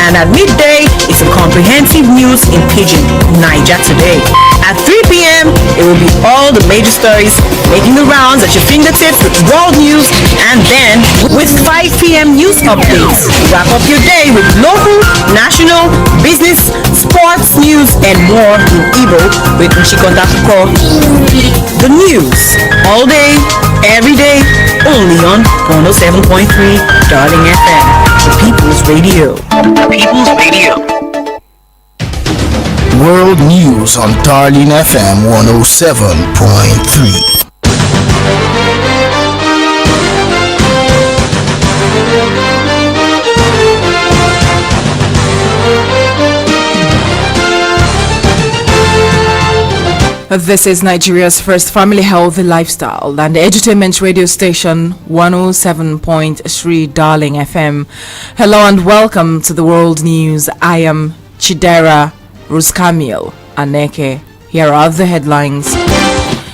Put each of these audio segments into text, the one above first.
And at midday, it's a comprehensive news in Pidgin, Niger Today. At 3 p.m., it will be all the major stories making the rounds at your fingertips with world news, and then with 5 p.m. news updates. Wrap up your day with local, national, business, sports news, and more in Igbo with Nchikondakuko. The news, all day, every day, only on 107.3 Darling FM, the People's Radio. The People's Radio. World News on Darling FM 107.3. This is Nigeria's first family healthy lifestyle and edutainment radio station 107.3 Darling FM. Hello and welcome to the World News. I am Chidera, Rosecamille, Aneke. Here are the headlines.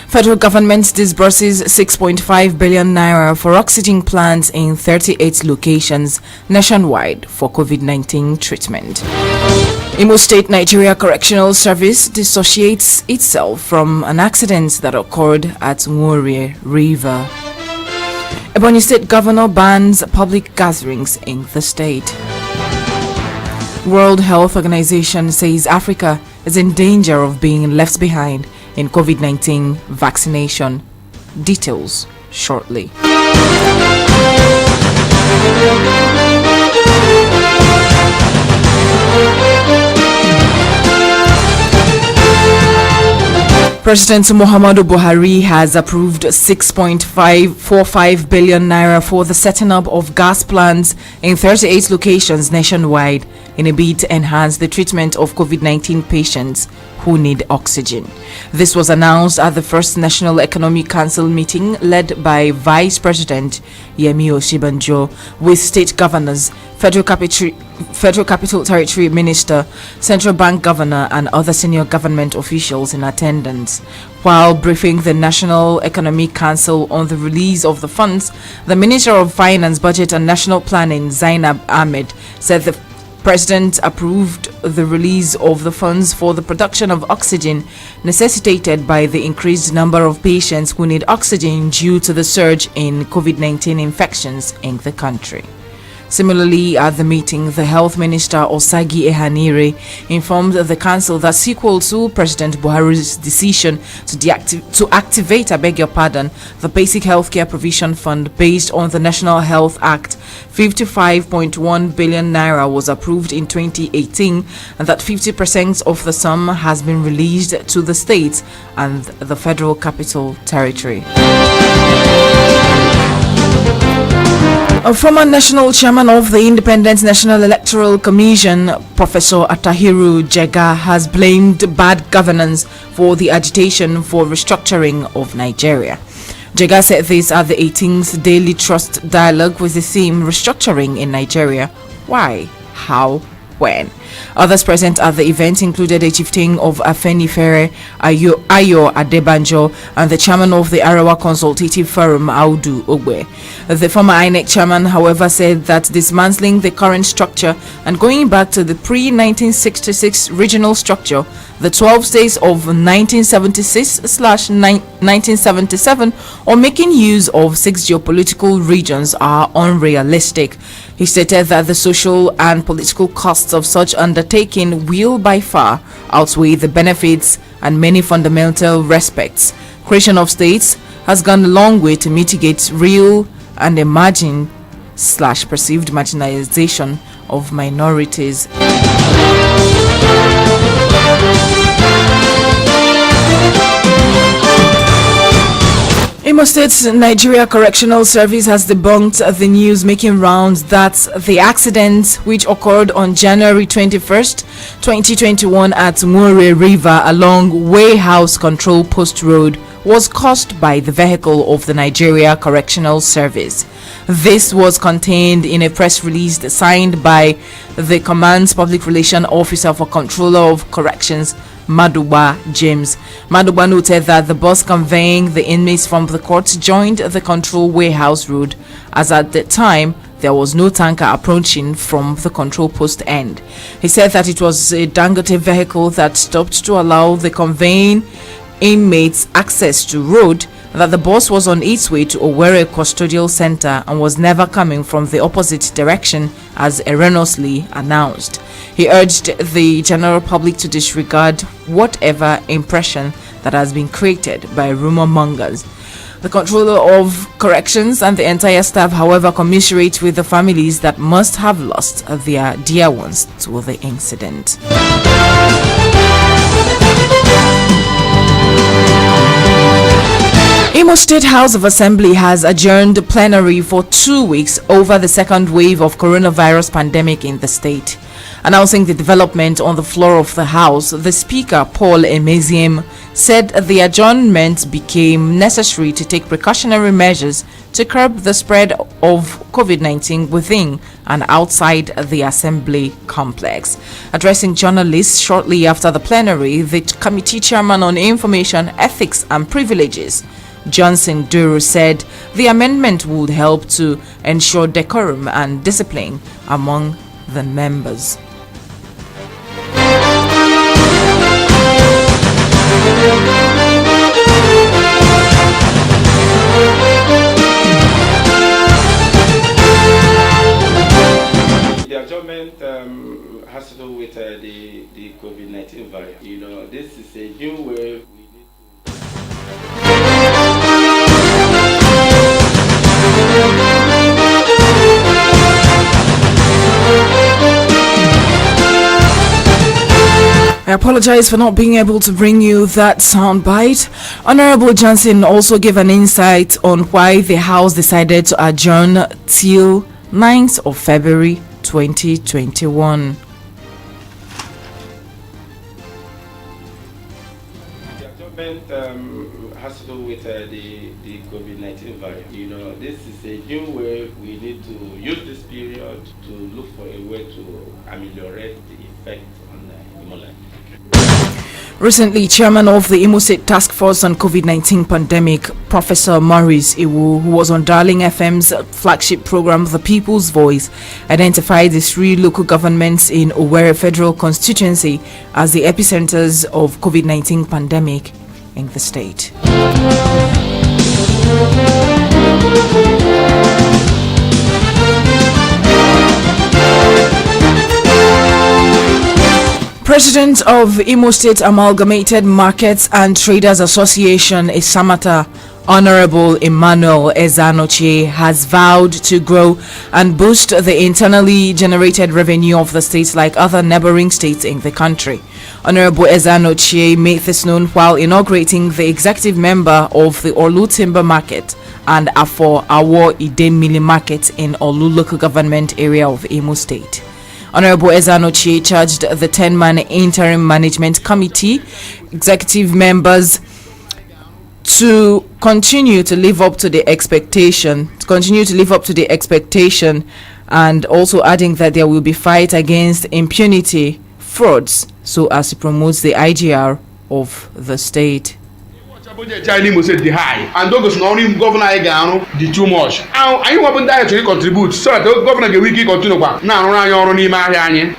Federal government disburses 6.5 billion naira for oxygen plants in 38 locations nationwide for COVID-19 treatment. Imo State Nigeria Correctional Service dissociates itself from an accident that occurred at Nwore River. Ebonyi State Governor bans public gatherings in the state. World Health Organization says Africa is in danger of being left behind in COVID-19 vaccination. Details shortly. President Muhammadu Buhari has approved 6.545 billion naira for the setting up of gas plants in 38 locations nationwide in a bid to enhance the treatment of COVID-19 patients who need oxygen. This was announced at the first National Economic Council meeting led by Vice President Yemi Osinbajo with state governors, Federal Capital Territory Minister, Central Bank Governor and other senior government officials in attendance. While briefing the National Economic Council on the release of the funds, the Minister of Finance, Budget and National Planning, Zainab Ahmed, said the President approved the release of the funds for the production of oxygen necessitated by the increased number of patients who need oxygen due to the surge in COVID-19 infections in the country. Similarly, at the meeting, the Health Minister Osagi Ehanire informed the Council that sequel to President Buhari's decision to activate, the Basic Healthcare Provision Fund based on the National Health Act, 55.1 billion naira was approved in 2018, and that 50% of the sum has been released to the states and the Federal Capital Territory. A former national chairman of the Independent National Electoral Commission, Professor Atahiru Jega, has blamed bad governance for the agitation for restructuring of Nigeria. Jega said this at the 18th Daily Trust Dialogue with the theme Restructuring in Nigeria. Why? How? When? Others present at the event included a chieftain of Afenifere, Ayo Adebanjo, and the chairman of the Arawa Consultative Forum, Audu Ogbe. The former INEC chairman, however, said that dismantling the current structure and going back to the pre-1966 regional structure, the 12 states of 1976/1977, or making use of 6 geopolitical regions are unrealistic. He stated that the social and political costs of such undertaking will by far outweigh the benefits and many fundamental respects. Creation of states has gone a long way to mitigate real and emerging / perceived marginalization of minorities. Imo State Nigeria Correctional Service has debunked the news making rounds that the accident which occurred on January 21st, 2021 at Nwore River along Wayhouse Control Post Road was caused by the vehicle of the Nigeria Correctional Service. This was contained in a press release signed by the Command's Public Relations Officer for Controller of Corrections, Maduba James. Maduba noted that the bus conveying the inmates from the court joined the control warehouse road, as at the time there was no tanker approaching from the control post end. He said that it was a Dangote vehicle that stopped to allow the conveying inmates access to road, that the bus was on its way to Owerri Custodial Center and was never coming from the opposite direction as erroneously announced. He urged the general public to disregard whatever impression that has been created by rumor mongers. The Controller of Corrections and the entire staff, however, commiserate with the families that must have lost their dear ones to the incident. Imo State House of Assembly has adjourned plenary for 2 weeks over the second wave of coronavirus pandemic in the state. Announcing the development on the floor of the House, the Speaker, Paul Emeziem, said the adjournment became necessary to take precautionary measures to curb the spread of COVID-19 within and outside the Assembly complex. Addressing journalists shortly after the plenary, the Committee Chairman on Information, Ethics and Privileges, Johnson Duru, said the amendment would help to ensure decorum and discipline among the members. The adjournment has to do with the COVID-19 virus. You know, this is a new way. I apologize for not being able to bring you that soundbite. Honorable Johnson also gave an insight on why the House decided to adjourn till 9th of February 2021. The adjournment has to do with the COVID-19 virus. You know, this is a new way. We need to use this period to look for a way to ameliorate the effect on human life. Recently, Chairman of the Imo State Task Force on COVID-19 Pandemic, Professor Maurice Iwu, who was on Darling FM's flagship program, The People's Voice, identified the 3 local governments in Owerri Federal Constituency as the epicenters of COVID-19 pandemic in the state. President of Imo State Amalgamated Markets and Traders Association, Isamata, Honorable Emmanuel Ezanochie, has vowed to grow and boost the internally generated revenue of the state like other neighboring states in the country. Honorable Ezanochie made this known while inaugurating the executive member of the Olu Timber Market and Afo Awo Idemili Market in Olu local government area of Imo State. Honorable Ezanochie charged the 10-man interim management committee executive members to continue to live up to the expectation, and also adding that there will be fight against impunity, frauds, so as to promote the IGR of the state. Imo State the high and those only governor the too much. I want to contribute so that the governor can wiki continue now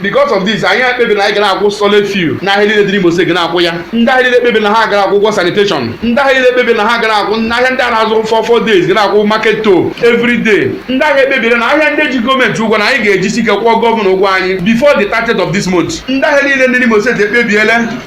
because of this. I have maybe like a solid few. Now he did Imo State maybe na sanitation. Maybe na for 4 days market to every day. Maybe na government to when I get governor before the 30th of this month. Imo State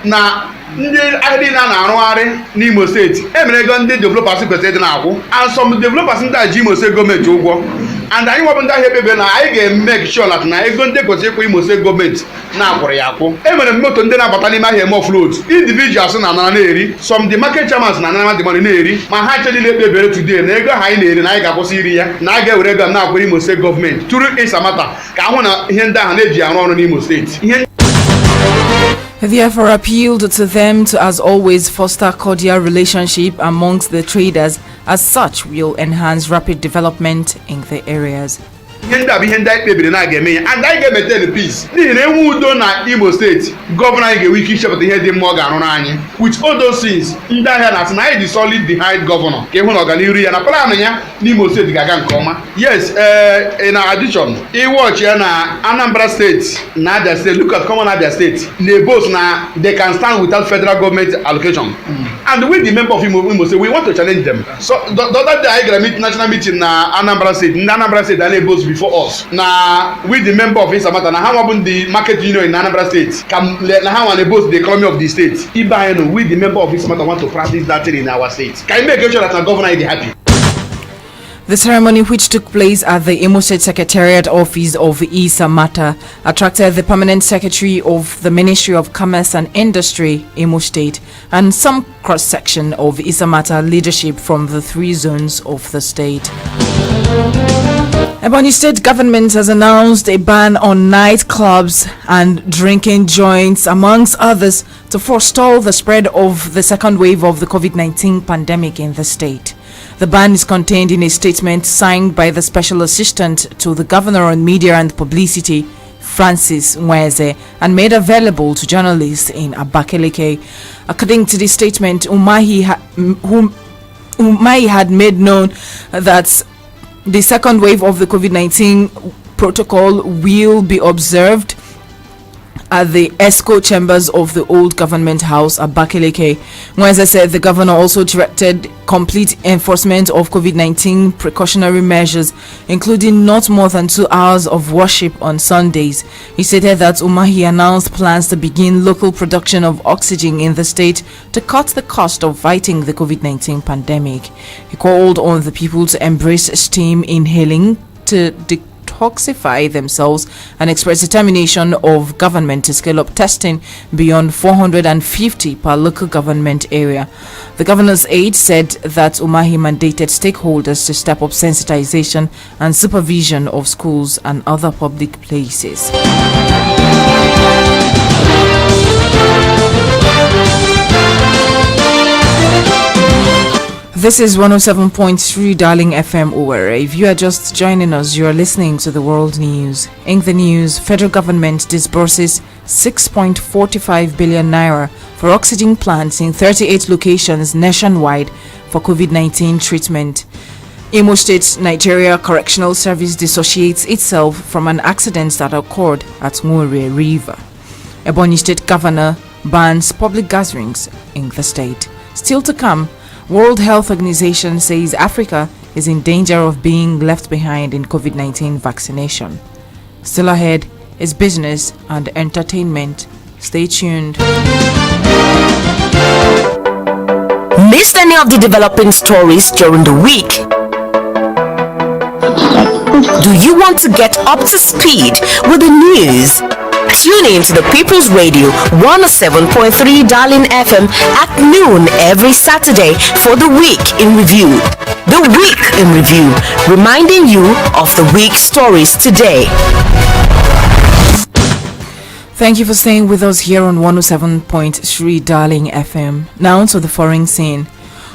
na ndị ahịrị na-arụgharị n'Imo steeti emerego ndị developers kwesịrị na-akwụ and some developers ndị ji Imo State gọọmenti ụgwọ and anyị nwebụ ndị ahịa ebebe na anyị ga-make sure that na ego ndị kwesịrị ịkwụ Imo State gọọmenti na-akwụrụ ya akwụ. Emere moto ndị na-abata n'ime ahịa eme offload individuals na-anara na-eri some the market chairmans na-anara the money na-eri ma ha chedile ekpebere today na ego ha anyị na-eri na anyị ga-akwụsị iri ya na a ga-ewere ego na-akwụrụ Imo State gọọmenti tụrụ Isamata ka ahụ na ihe ndị ahụ na-eji arụ ọrụ n'Imo steeti. He therefore appealed to them to, as always, foster cordial relationship amongst the traders, as such will enhance rapid development in the areas. ihe ndị a bụ ihe ndị anyị kpebiri na a ga-eme ya and anyị ga-emetain peace n'ihi na enwe udo na Imo steeti gọvanọ anyị ga-enwe ike ichepụta ihe dị mma ọ ga-arụrụ anyị with all those things ndị ahịa na-asị na anyị dị solid behind gọvanọ ka ịhụ na ọganihu ya na plan ya n'Imo steeti ga-aga nke ọma. Yes, in addition iwọchi ya na Anambra steeti na Abia steeti look at common Abia steeti na-ebos na they can stand without federal government allocation and with the member of Imo state we want to challenge them. So the other day anyị gara national meeting na Anambra state ndị Anambra state na ebos before us na with the member of Isamata na ha nwabụ ndị market union in Anambra state ka na ha nwa na-ebos the economy of the state ibe anyị no with the member of Isamata want to practice that thing in our state ka anyị make sure that our governor is happy. The ceremony, which took place at the Imo State Secretariat office of Isamata, attracted the permanent secretary of the Ministry of Commerce and Industry, Imo State, and some cross-section of Isamata leadership from the 3 zones of the state. Ebonyi State government has announced a ban on nightclubs and drinking joints, amongst others, to forestall the spread of the second wave of the COVID-19 pandemic in the state. The ban is contained in a statement signed by the Special Assistant to the Governor on Media and Publicity, Francis Nweze, and made available to journalists in Abakaliki. According to the statement, Umahi had made known that the second wave of the COVID-19 protocol will be observed at the ESCO chambers of the old government house at Abakaliki. Mweze said the governor also directed complete enforcement of COVID-19 precautionary measures, including not more than 2 hours of worship on Sundays. He stated that Umahi announced plans to begin local production of oxygen in the state to cut the cost of fighting the COVID-19 pandemic. He called on the people to embrace steam inhaling to detoxify themselves and express determination of government to scale up testing beyond 450 per local government area. The governor's aide said that Umahi mandated stakeholders to step up sensitization and supervision of schools and other public places. This is 107.3 Darling FM Owerri. If you are just joining us, you are listening to the world news. In the news, federal government disburses 6.45 billion naira for oxygen plants in 38 locations nationwide for COVID-19 treatment. Imo State Nigeria Correctional Service dissociates itself from an accident that occurred at Ngore River. Ebonyi State Governor bans public gatherings in the state. Still to come, World Health Organization says Africa is in danger of being left behind in COVID-19 vaccination. Still ahead is business and entertainment. Stay tuned. Missed any of the developing stories during the week? Do you want to get up to speed with the news? Tune in to the People's Radio 107.3 Darling FM at noon every Saturday for the Week in Review. The Week in Review, reminding you of the week's stories today. Thank you for staying with us here on 107.3 Darling FM. Now to the foreign scene.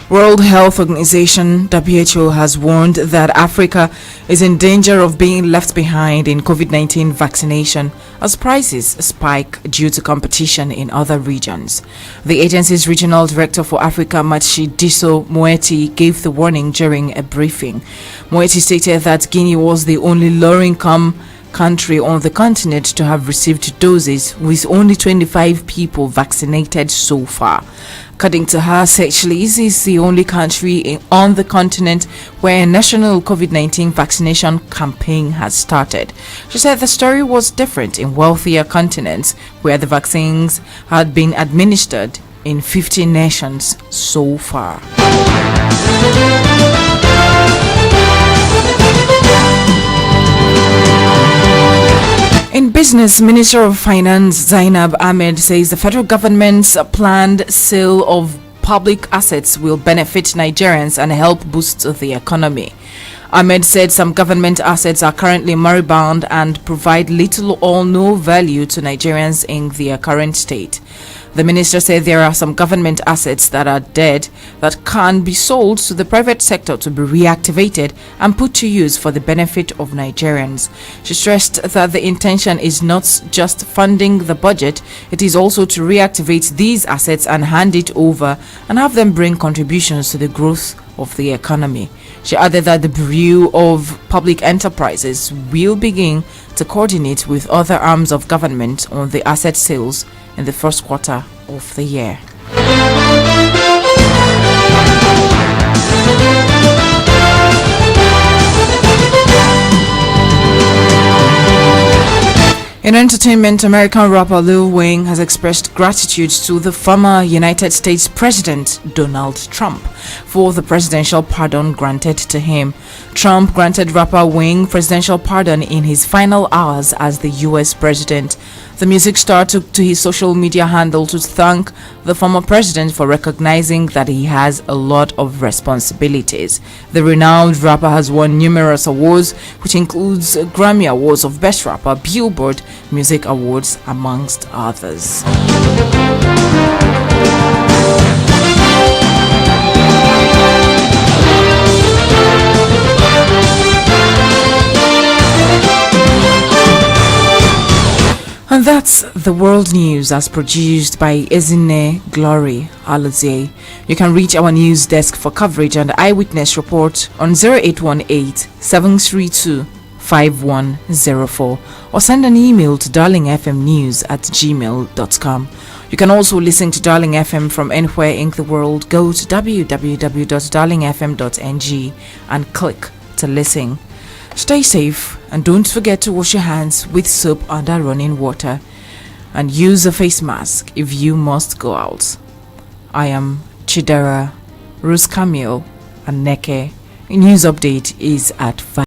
World Health Organization (WHO) has warned that Africa is in danger of being left behind in COVID-19 vaccination as prices spike due to competition in other regions. The agency's regional director for Africa, Matshidiso Moeti, gave the warning during a briefing. Moeti stated that Guinea was the only low-income country on the continent to have received doses, with only 25 people vaccinated so far. According to her, Seychelles is the only country on the continent where a national COVID-19 vaccination campaign has started. She said the story was different in wealthier continents where the vaccines had been administered in 50 nations so far. In business, Minister of Finance Zainab Ahmed says the federal government's planned sale of public assets will benefit Nigerians and help boost the economy. Ahmed said some government assets are currently moribund and provide little or no value to Nigerians in their current state. The minister said there are some government assets that are dead that can be sold to the private sector to be reactivated and put to use for the benefit of Nigerians. She stressed that the intention is not just funding the budget, it is also to reactivate these assets and hand it over and have them bring contributions to the growth of the economy. She added that the Bureau of Public Enterprises will begin to coordinate with other arms of government on the asset sales in the first quarter of the year. In entertainment, American rapper Lil Wayne has expressed gratitude to the former United States President Donald Trump for the presidential pardon granted to him. Trump granted rapper Wayne presidential pardon in his final hours as the U.S. president. The music star took to his social media handle to thank the former president for recognizing that he has a lot of responsibilities. The renowned rapper has won numerous awards, which includes Grammy Awards of Best Rapper, Billboard Music Awards, amongst others. And that's the world news as produced by Ezine Glory Alazie. You can reach our news desk for coverage and eyewitness report on 0818-732-5104 or send an email to darlingfmnews@gmail.com. You can also listen to Darling FM from anywhere in the world. Go to www.darlingfm.ng and click to listen. Stay safe and don't forget to wash your hands with soap under running water and use a face mask if you must go out. I am Chidera, Rosecamille, and Aneke. News update is at 5.